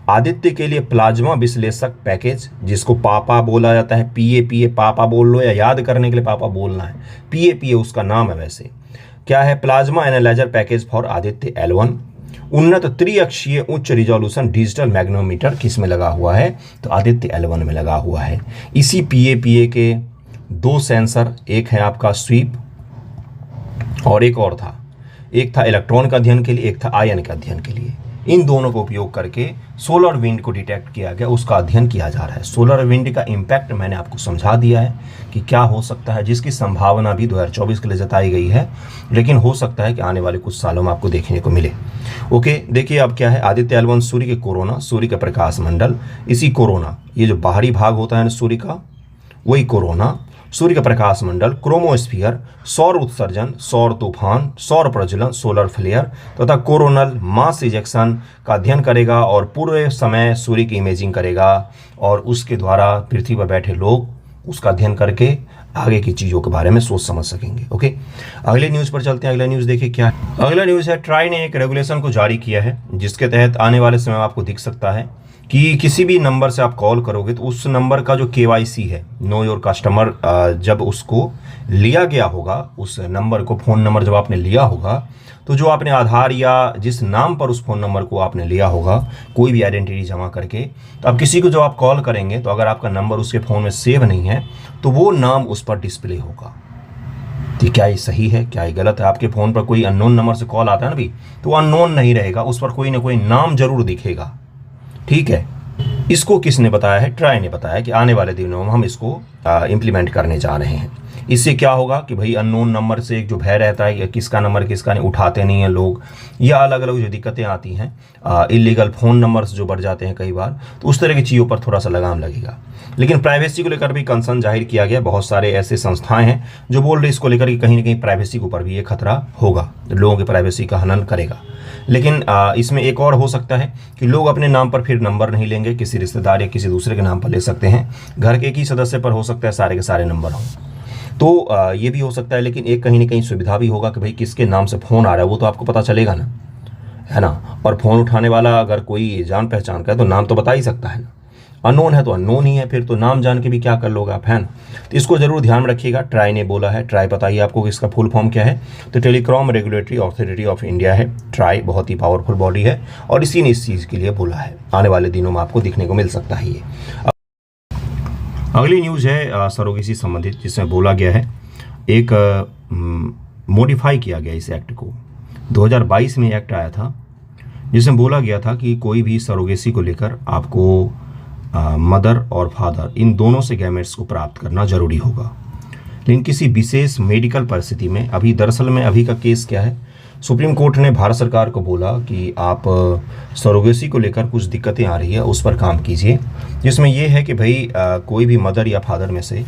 आदित्य के लिए प्लाज्मा विश्लेषक पैकेज जिसको पापा बोला जाता है, PAPA पापा बोल लो या याद करने के लिए पापा बोलना है, PAPA उसका नाम है। वैसे क्या है, plasma analyser package for Aditya L1, उन्नत त्रिअक्षीय उच्च रिजोल्यूशन डिजिटल मैग्नेटोमीटर किस में लगा हुआ है, तो आदित्य L1 में लगा हुआ है। इसी PAPA के 2 सेंसर, एक है आपका स्वीप और एक और था, एक था इलेक्ट्रॉन का अध्ययन के लिए, एक था आयन का अध्ययन के लिए। इन दोनों का उपयोग करके सोलर विंड को डिटेक्ट किया गया, उसका अध्ययन किया जा रहा है। सोलर विंड का इम्पैक्ट मैंने आपको समझा दिया है कि क्या हो सकता है, जिसकी संभावना भी 2024 के लिए जताई गई है, लेकिन हो सकता है कि आने वाले कुछ सालों में आपको देखने को मिले। ओके, देखिए अब क्या है, आदित्य L1 सूर्य के कोरोना, सूर्य का प्रकाश मंडल, इसी कोरोना, ये जो बाहरी भाग होता है ना सूर्य का, वही कोरोना, सूर्य का प्रकाश मंडल, क्रोमोस्फीयर, सौर उत्सर्जन, सौर तूफान, सौर प्रज्वलन, सोलर फ्लेयर तथा कोरोनल मास इजेक्शन का अध्ययन करेगा और पूरे समय सूर्य की इमेजिंग करेगा और उसके द्वारा पृथ्वी पर बैठे लोग उसका अध्ययन करके आगे की चीज़ों के बारे में सोच समझ सकेंगे। ओके, अगले न्यूज़ पर चलते हैं। अगला न्यूज़ देखिए क्या है। अगला न्यूज़ है, ट्राई ने एक रेगुलेशन को जारी किया है जिसके तहत आने वाले समय में आपको दिख सकता है कि किसी भी नंबर से आप कॉल करोगे तो उस नंबर का जो KYC है, नो योर कस्टमर, जब उसको लिया गया होगा, उस नंबर को, फ़ोन नंबर जब आपने लिया होगा, तो जो आपने आधार या जिस नाम पर उस फ़ोन नंबर को आपने लिया होगा, कोई भी आइडेंटिटी जमा करके, तो अब किसी को जब आप कॉल करेंगे तो अगर आपका नंबर उसके फ़ोन में सेव नहीं है तो वो नाम उस पर डिस्प्ले होगा। तो क्या ये सही है, क्या ये गलत है? आपके फ़ोन पर कोई अननोन नंबर से कॉल आता है ना भी, तो अननोन नहीं रहेगा, उस पर कोई ना कोई नाम जरूर दिखेगा। ठीक है, इसको किसने बताया है? ट्राई ने बताया कि आने वाले दिनों में हम इसको इम्प्लीमेंट करने जा रहे हैं। इससे क्या होगा कि भाई अननोन नंबर से एक जो भय रहता है, या किसका नंबर किसका नहीं, उठाते नहीं हैं लोग, या अलग अलग जो दिक्कतें आती हैं, इलीगल फ़ोन नंबर्स जो बढ़ जाते हैं कई बार, तो उस तरह की चीज़ों पर थोड़ा सा लगाम लगेगा। लेकिन प्राइवेसी को लेकर भी कंसर्न जाहिर किया गया। बहुत सारे ऐसे संस्थाएं हैं जो बोल रहे इसको लेकर कि कहीं ना कहीं प्राइवेसी के ऊपर भी ये खतरा होगा, लोगों की प्राइवेसी का हनन करेगा। लेकिन इसमें एक और हो सकता है कि लोग अपने नाम पर फिर नंबर नहीं लेंगे, किसी रिश्तेदार या किसी दूसरे के नाम पर ले सकते हैं। घर के एक ही सदस्य पर हो सकता है सारे के सारे नंबर हों, तो ये भी हो सकता है। लेकिन एक कहीं ना कहीं सुविधा भी होगा कि भाई किसके नाम से फ़ोन आ रहा है वो तो आपको पता चलेगा ना, है ना। और फ़ोन उठाने वाला अगर कोई जान पहचान का है तो नाम तो बता ही सकता है ना। अननोन है तो अननोन ही है, फिर तो नाम जान के भी क्या कर लोगे आप, है ना। तो इसको जरूर ध्यान में रखिएगा। ट्राई ने बोला है, ट्राई बताइए आपको कि इसका फुल फॉर्म क्या है। तो telecom regulatory authority of India है ट्राई, बहुत ही पावरफुल बॉडी है और इसी ने इस चीज़ के लिए बोला है। आने वाले दिनों में आपको दिखने को मिल सकता है ये। अगली न्यूज़ है सरोगेसी संबंधित, जिसमें बोला गया है एक मॉडिफाई किया गया इस एक्ट को। 2022 में एक्ट आया था जिसमें बोला गया था कि कोई भी सरोगेसी को लेकर आपको मदर और फादर इन दोनों से गैमेट्स को प्राप्त करना जरूरी होगा। लेकिन किसी विशेष मेडिकल परिस्थिति में, अभी दरअसल में अभी का केस क्या है, सुप्रीम कोर्ट ने भारत सरकार को बोला कि आप सरोगेसी को लेकर कुछ दिक्कतें आ रही है उस पर काम कीजिए, जिसमें यह है कि भाई कोई भी मदर या फादर में से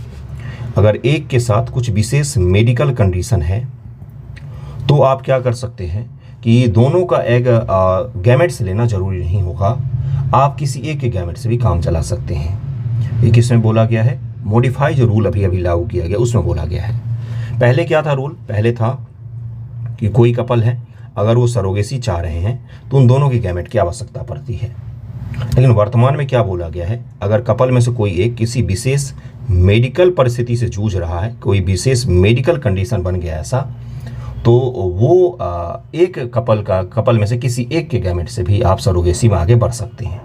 अगर एक के साथ कुछ विशेष मेडिकल कंडीशन है तो आप क्या कर सकते हैं कि दोनों का एग गैमेट से लेना जरूरी नहीं होगा, आप किसी एक के गैमेट से भी काम चला सकते हैं। ये किसमें बोला गया है? मॉडिफाई जो रूल अभी लागू किया गया उसमें बोला गया है। पहले क्या था रूल? पहले था कि कोई कपल है, अगर वो सरोगेसी चाह रहे हैं तो उन दोनों की गैमेट की आवश्यकता पड़ती है। लेकिन वर्तमान में क्या बोला गया है, अगर कपल में से कोई एक किसी विशेष मेडिकल परिस्थिति से जूझ रहा है, कोई विशेष मेडिकल कंडीशन बन गया ऐसा, तो वो एक कपल में से किसी एक के गैमेट से भी आप सरोगेसी में आगे बढ़ सकते हैं।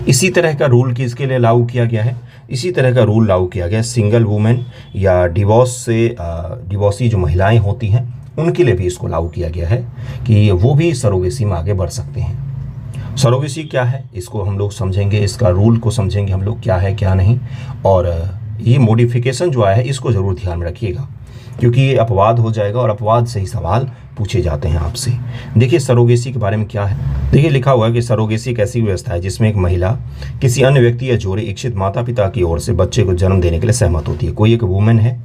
इसी तरह का रूल किसके लिए लागू किया गया है? इसी तरह का रूल लागू किया गया सिंगल वुमेन या डिवोर्सी जो महिलाएं होती हैं उनके लिए भी इसको लागू किया गया है कि वो भी सरोगेसी में आगे बढ़ सकते हैं। सरोगेसी क्या है इसको हम लोग समझेंगे, इसका रूल को समझेंगे हम लोग क्या है क्या नहीं, और ये मॉडिफिकेशन जो आया है इसको ज़रूर ध्यान में रखिएगा क्योंकि ये अपवाद हो जाएगा और अपवाद से ही सवाल पूछे जाते हैं आपसे। देखिए सरोगेसी के बारे में क्या है। देखिए लिखा हुआ है कि सरोगेसी एक ऐसी व्यवस्था है जिसमें एक महिला किसी अन्य व्यक्ति या जोड़े इच्छित माता पिता की ओर से बच्चे को जन्म देने के लिए सहमत होती है। कोई एक वुमेन है,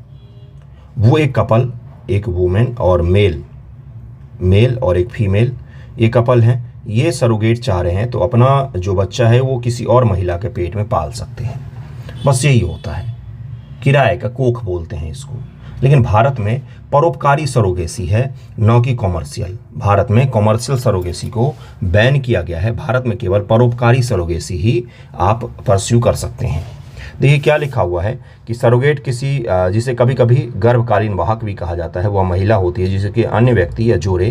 वो एक कपल, एक वुमेन और मेल और एक फीमेल, ये कपल हैं, ये सरोगेट चाह रहे हैं तो अपना जो बच्चा है वो किसी और महिला के पेट में पाल सकते हैं। बस यही होता है, किराए का कोख बोलते हैं इसको। लेकिन भारत में परोपकारी सरोगेसी है, न कि कॉमर्शियल। भारत में कॉमर्शियल सरोगेसी को बैन किया गया है, भारत में केवल परोपकारी सरोगेसी ही आप परस्यू कर सकते हैं। देखिए क्या लिखा हुआ है कि सरोगेट किसी जिसे कभी कभी गर्भकालीन वाहक भी कहा जाता है, वह महिला होती है जिसके अन्य व्यक्ति या जोड़े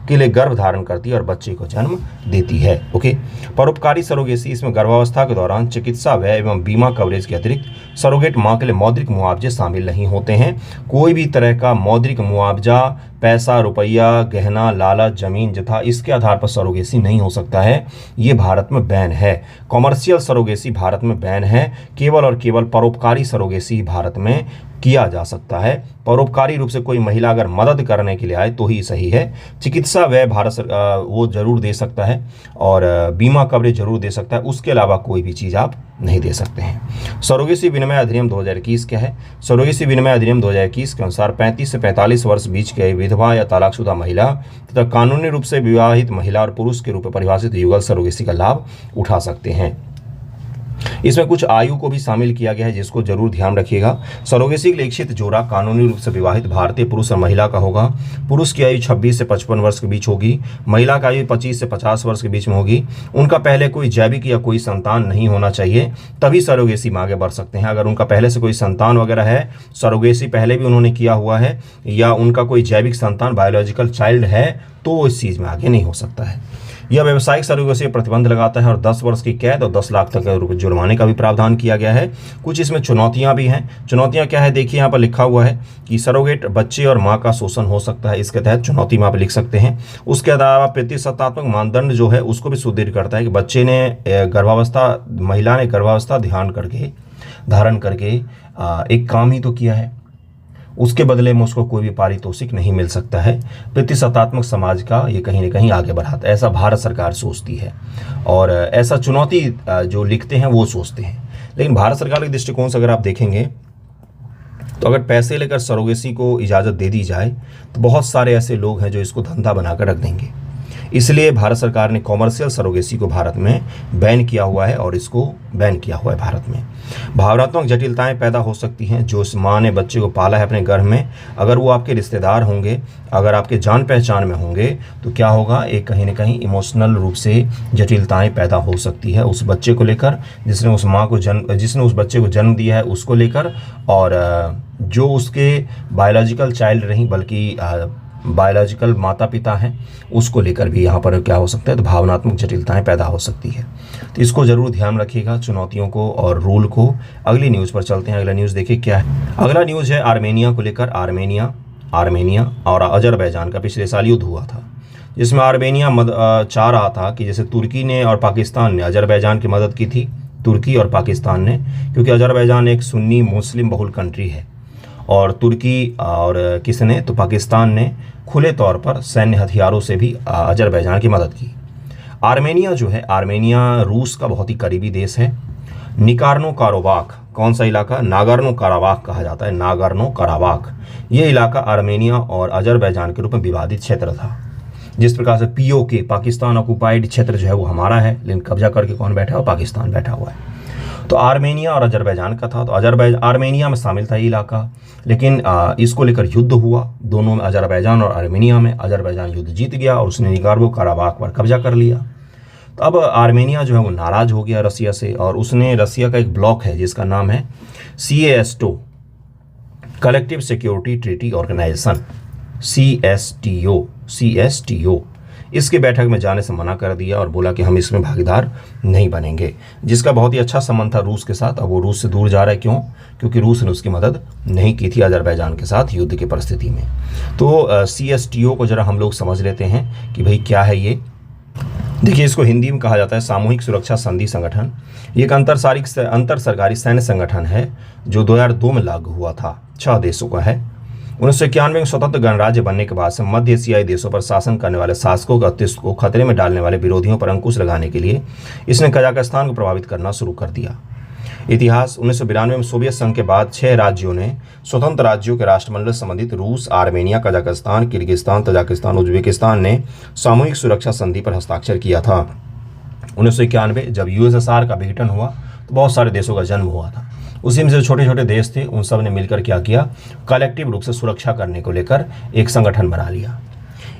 के लिए गर्भ धारण करती है और बच्चे को जन्म देती है। ओके, परोपकारी सरोगेसी, इसमें गर्भावस्था के दौरान चिकित्सा व्यय एवं बीमा कवरेज के अतिरिक्त सरोगेट माँ के लिए मौद्रिक मुआवजे शामिल नहीं होते हैं। कोई भी तरह का मौद्रिक मुआवजा पैसा, रुपया, गहना, लालच, जमीन जथा इसके आधार पर सरोगेसी नहीं हो सकता है। ये भारत में बैन है। कॉमर्शियल सरोगेसी भारत में बैन है। केवल और केवल परोपकारी सरोगेसी भारत में किया जा सकता है। परोपकारी रूप से कोई महिला अगर मदद करने के लिए आए तो ही सही है। चिकित्सा व्यय भारत सरकार वो जरूर दे सकता है और बीमा कवरेज जरूर दे सकता है, उसके अलावा कोई भी चीज़ आप नहीं दे सकते हैं। सरोगेसी विनिमय अधिनियम 2021 क्या है? सरोगेसी विनिमय अधिनियम 2021 के अनुसार 35 से 45 वर्ष बीच के विधवा या तलाकशुदा महिला तथा कानूनी रूप से विवाहित महिला और पुरुष के रूप में परिभाषित युगल सरोगेसी का लाभ उठा सकते हैं। इसमें कुछ आयु को भी शामिल किया गया है जिसको जरूर ध्यान रखिएगा। सरोगेसी के लिए इच्छित जोड़ा कानूनी रूप से विवाहित भारतीय पुरुष और महिला का होगा। पुरुष की आयु 26 से 55 वर्ष के बीच होगी। महिला का आयु 25 से 50 वर्ष के बीच में होगी। उनका पहले कोई जैविक या कोई संतान नहीं होना चाहिए, तभी सरोगेसी में आगे बढ़ सकते हैं। अगर उनका पहले से कोई संतान वगैरह है, सरोगेसी पहले भी उन्होंने किया हुआ है, या उनका कोई जैविक संतान बायोलॉजिकल चाइल्ड है, तो वो इस चीज़ में आगे नहीं हो सकता है। यह व्यावसायिक सरोगेसी पर प्रतिबंध लगाता है और 10 वर्ष की कैद और 10 लाख तक के जुर्माने का भी प्रावधान किया गया है। कुछ इसमें चुनौतियां भी हैं। चुनौतियां क्या है देखिए, यहाँ पर लिखा हुआ है कि सरोगेट बच्चे और मां का शोषण हो सकता है, इसके तहत चुनौती में आप लिख सकते हैं। उसके अलावा प्रतिशतात्मक मानदंड जो है उसको भी सुदृढ़ करता है कि बच्चे ने महिला ने गर्भावस्था धारण करके एक काम ही तो किया है, उसके बदले में उसको कोई भी पारितोषिक नहीं मिल सकता है। प्रतिशतात्मक समाज का ये कहीं ना कहीं आगे बढ़ाता है, ऐसा भारत सरकार सोचती है और ऐसा चुनौती जो लिखते हैं वो सोचते हैं। लेकिन भारत सरकार के दृष्टिकोण से अगर आप देखेंगे तो अगर पैसे लेकर सरोगेसी को इजाज़त दे दी जाए तो बहुत सारे ऐसे लोग हैं जो इसको धंधा बनाकर रख देंगे। इसलिए भारत सरकार ने कॉमर्शियल सरोगेसी को भारत में बैन किया हुआ है और इसको बैन किया हुआ है भारत में। भावनात्मक जटिलताएं पैदा हो सकती हैं। जो उस माँ ने बच्चे को पाला है अपने गर्भ में, अगर वो आपके रिश्तेदार होंगे, अगर आपके जान पहचान में होंगे, तो क्या होगा, एक कहीं ना कहीं इमोशनल रूप से जटिलताएं पैदा हो सकती है उस बच्चे को लेकर, जिसने उस बच्चे को जन्म दिया है उसको लेकर, और जो उसके बायोलॉजिकल चाइल्ड नहीं बल्कि बायोलॉजिकल माता पिता हैं उसको लेकर भी यहाँ पर क्या हो सकता है, तो भावनात्मक जटिलताएं पैदा हो सकती है। तो इसको जरूर ध्यान रखिएगा, चुनौतियों को और रूल को। अगली न्यूज़ पर चलते हैं। अगला न्यूज़ देखिए क्या है। अगला न्यूज़ है आर्मेनिया को लेकर। आर्मेनिया और अजरबैजान का पिछले साल युद्ध हुआ था, जिसमें आर्मेनिया चाह रहा था कि जैसे तुर्की ने और पाकिस्तान ने अजरबैजान की मदद की थी, तुर्की और पाकिस्तान ने, क्योंकि अजरबैजान एक सुन्नी मुस्लिम बहुल कंट्री है, और तुर्की और किसने, तो पाकिस्तान ने खुले तौर पर सैन्य हथियारों से भी अजरबैजान की मदद की। आर्मेनिया जो है, आर्मेनिया रूस का बहुत ही करीबी देश है। निकार्नो काराबाख, कौन सा इलाका, नागर्नो काराबाख कहा जाता है, नागर्नो काराबाख। ये इलाका आर्मेनिया और अजरबैजान के रूप में विवादित क्षेत्र था। जिस प्रकार से POK, पाकिस्तान ऑक्युपाइड क्षेत्र जो है वो हमारा है, लेकिन कब्जा करके कौन बैठा है, पाकिस्तान बैठा हुआ है। तो आर्मेनिया और अजरबैजान का था, तो आर्मेनिया में शामिल था ये इलाका, लेकिन इसको लेकर युद्ध हुआ दोनों में, अजरबैजान और आर्मेनिया में। अजरबैजान युद्ध जीत गया और उसने निकार्नो काराबाख पर कब्जा कर लिया। तो अब आर्मेनिया जो है वो नाराज हो गया रसिया से, और उसने रसिया का एक ब्लॉक है जिसका नाम है CASTO, collective security treaty organisation, CSTO, इसके बैठक में जाने से मना कर दिया और बोला कि हम इसमें भागीदार नहीं बनेंगे, जिसका बहुत ही अच्छा संबंध था रूस के साथ। अब वो रूस से दूर जा रहा है, क्यों? क्योंकि रूस ने उसकी मदद नहीं की थी अजरबैजान के साथ युद्ध की परिस्थिति में। तो CSTO को जरा हम लोग समझ लेते हैं कि भाई क्या है ये। देखिए, इसको हिंदी में कहा जाता है सामूहिक सुरक्षा संधि संगठन। ये एक अंतर सरकारी सैन्य संगठन है जो 2002 में लागू हुआ था, 6 देशों का है। 1991 में स्वतंत्र गणराज्य बनने के बाद से मध्य एशियाई देशों पर शासन करने वाले शासकों के अस्तित्व को खतरे में डालने वाले विरोधियों पर अंकुश लगाने के लिए इसने कजाकिस्तान को प्रभावित करना शुरू कर दिया। इतिहास 1992 में सोवियत संघ के बाद 6 राज्यों ने स्वतंत्र राज्यों के राष्ट्रमंडल संबंधित रूस, Armenia, Kazakhstan, Kyrgyzstan, Tajikistan, Uzbekistan ने सामूहिक सुरक्षा संधि पर हस्ताक्षर किया था। 1991 जब USSR का विघटन हुआ तो बहुत सारे देशों का जन्म हुआ था। उसी में जो छोटे छोटे देश थे उन सब ने मिलकर क्या किया, कलेक्टिव रूप से सुरक्षा करने को लेकर एक संगठन बना लिया।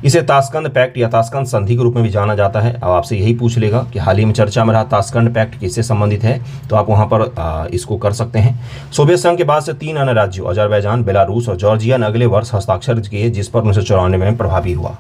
इसे ताशकंद पैक्ट या ताशकंद संधि के रूप में भी जाना जाता है। अब आपसे यही पूछ लेगा कि हाल ही में चर्चा में रहा ताशकंद पैक्ट किससे संबंधित है, तो आप वहां पर इसको कर सकते हैं। सोवियत संघ के बाद से 3 अन्य राज्यों अजरबैजान, बेलारूस और जॉर्जिया ने अगले वर्ष हस्ताक्षर किए, जिस पर 1994 में प्रभावी हुआ।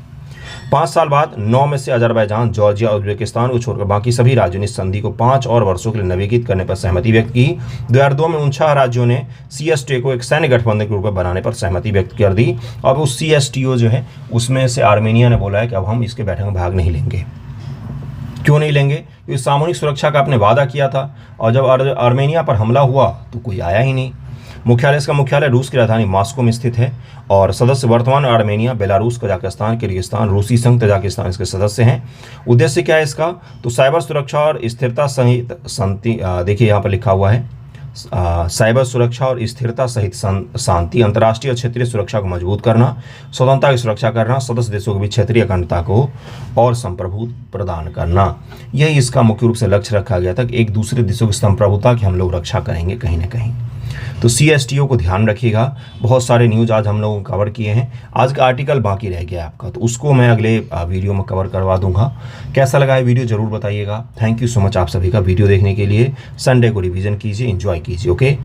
5 साल बाद 9 में से अजरबैजान, जॉर्जिया और उज्बेकिस्तान को छोड़कर बाकी सभी राज्यों ने इस संधि को 5 और वर्षों के लिए नवीकृत करने पर सहमति व्यक्त की। 2002 में 49 राज्यों ने CSTO को एक सैन्य गठबंधन के रूप में बनाने पर सहमति व्यक्त कर दी। अब उस CSTO जो है उसमें से आर्मेनिया ने बोला है कि अब हम इसके बैठक में भाग नहीं लेंगे। क्यों नहीं लेंगे? क्योंकि सामूहिक सुरक्षा का आपने वादा किया था और जब आर्मेनिया पर हमला हुआ तो कोई आया ही नहीं। इसका मुख्यालय रूस की राजधानी मॉस्को में स्थित है और सदस्य वर्तमान आर्मेनिया, बेलारूस, कजाकिस्तान, किर्गिस्तान, रूसी संघ तजाकिस्तान इसके सदस्य हैं। उद्देश्य क्या है इसका? तो साइबर सुरक्षा और स्थिरता सहित देखिए यहाँ पर लिखा हुआ है साइबर सुरक्षा और स्थिरता सहित शांति, अंतर्राष्ट्रीय और क्षेत्रीय सुरक्षा को मजबूत करना, स्वतंत्रता की सुरक्षा करना, सदस्य देशों के बीच क्षेत्रीय अखंडता को और संप्रभुत्व प्रदान करना। यही इसका मुख्य रूप से लक्ष्य रखा गया था कि एक दूसरे देशों की संप्रभुता की हम लोग रक्षा करेंगे कहीं ना कहीं। तो CSTO को ध्यान रखिएगा। बहुत सारे न्यूज़ आज हम लोग कवर किए हैं। आज का आर्टिकल बाकी रह गया आपका, तो उसको मैं अगले वीडियो में कवर करवा दूंगा। कैसा लगा है वीडियो जरूर बताइएगा। थैंक यू सो मच आप सभी का वीडियो देखने के लिए। संडे को रिवीजन कीजिए, एंजॉय कीजिए। ओके।